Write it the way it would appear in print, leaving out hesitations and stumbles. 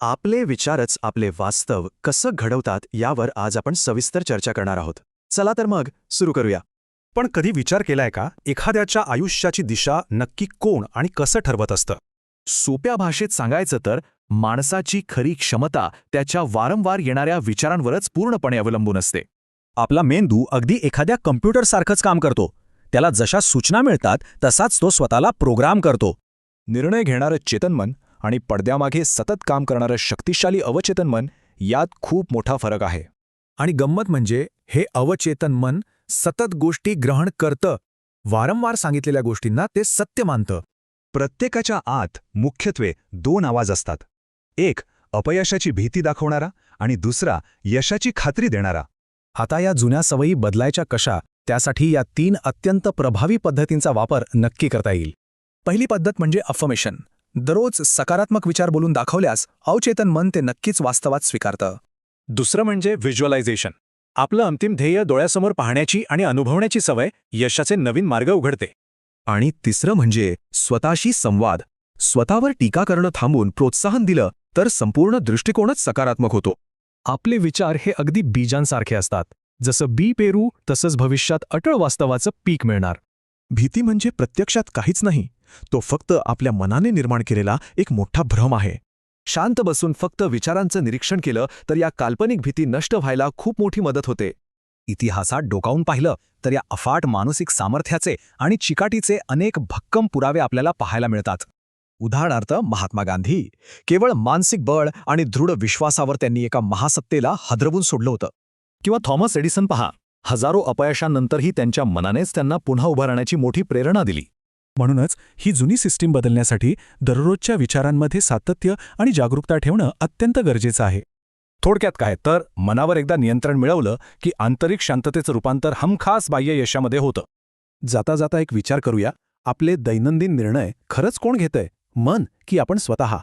आपले विचारच आपले वास्तव कसं घडवतात यावर आज आपण सविस्तर चर्चा करणार आहोत. चला तर मग सुरू करूया. पण कधी विचार केलाय का एखाद्याच्या आयुष्याची दिशा नक्की कोण आणि कसं ठरवत असतं? सोप्या भाषेत सांगायचं तर माणसाची खरी क्षमता त्याच्या वारंवार येणाऱ्या विचारांवरच पूर्णपणे अवलंबून असते. आपला मेंदू अगदी एखाद्या कम्प्युटरसारखंच काम करतो. त्याला जशा सूचना मिळतात तसाच तो स्वतःला प्रोग्राम करतो. निर्णय घेणारं चेतन मन आणि पडद्यामागे सतत काम करणारं शक्तिशाली अवचेतन मन यात खूप मोठा फरक आहे. आणि गंमत म्हणजे हे अवचेतन मन सतत गोष्टी ग्रहण करतं. वारंवार सांगितलेल्या गोष्टींना ते सत्य मानतं. प्रत्येकाच्या आत मुख्यत्वे दोन आवाज असतात. एक अपयशाची भीती दाखवणारा आणि दुसरा यशाची खात्री देणारा. आता या जुन्या सवयी बदलायच्या कशा, त्यासाठी या 3 अत्यंत प्रभावी पद्धतींचा वापर नक्की करता येईल. पहिली पद्धत म्हणजे अफर्मेशन. दररोज सकारात्मक विचार बोलून दाखवल्यास अवचेतन मन ते नक्कीच वास्तवात स्वीकारतं. दुसरं म्हणजे व्हिज्युअलायझेशन. आपलं अंतिम ध्येय डोळ्यासमोर पाहण्याची आणि अनुभवण्याची सवय यशाचे नवीन मार्ग उघडते. आणि तिसरं म्हणजे स्वतःशी संवाद. स्वतःवर टीका करणं थांबून प्रोत्साहन दिलं तर संपूर्ण दृष्टिकोनच सकारात्मक होतो. आपले विचार हे अगदी बीजांसारखे असतात. जसं बी पेरू तसंच भविष्यात अटळ वास्तवाचं पीक मिळणार. भीती म्हणजे प्रत्यक्षात काहीच नाही, तो फक्त आपल्या मनाने निर्माण केलेला एक मोठा भ्रम आहे. शांत बसून फक्त विचारांचं निरीक्षण केलं तर या काल्पनिक भीती नष्ट व्हायला खूप मोठी मदत होते. इतिहासात डोकावून पाहिलं तर या अफाट मानसिक सामर्थ्याचे आणि चिकाटीचे अनेक भक्कम पुरावे आपल्याला पाहायला मिळतात. उदाहरणार्थ महात्मा गांधी. केवळ मानसिक बळ आणि दृढ विश्वासावर त्यांनी एका महासत्तेला हादरवून सोडलं होतं. किंवा थॉमस एडिसन पहा. हजारो अपयशांनंतरही त्यांच्या मनानेच त्यांना पुन्हा उभं राहण्याची मोठी प्रेरणा दिली. म्हणूनच ही जुनी सिस्टीम बदलण्यासाठी दररोजच्या विचारांमध्ये सातत्य आणि जागरूकता ठेवणं अत्यंत गरजेचं आहे. थोडक्यात काय तर मनावर एकदा नियंत्रण मिळवलं की आंतरिक शांततेचं रूपांतर हमखास बाह्य यशामध्ये होतं. जाता जाता एक विचार करूया. आपले दैनंदिन निर्णय खरंच कोण घेतंय, मन की आपण स्वतः?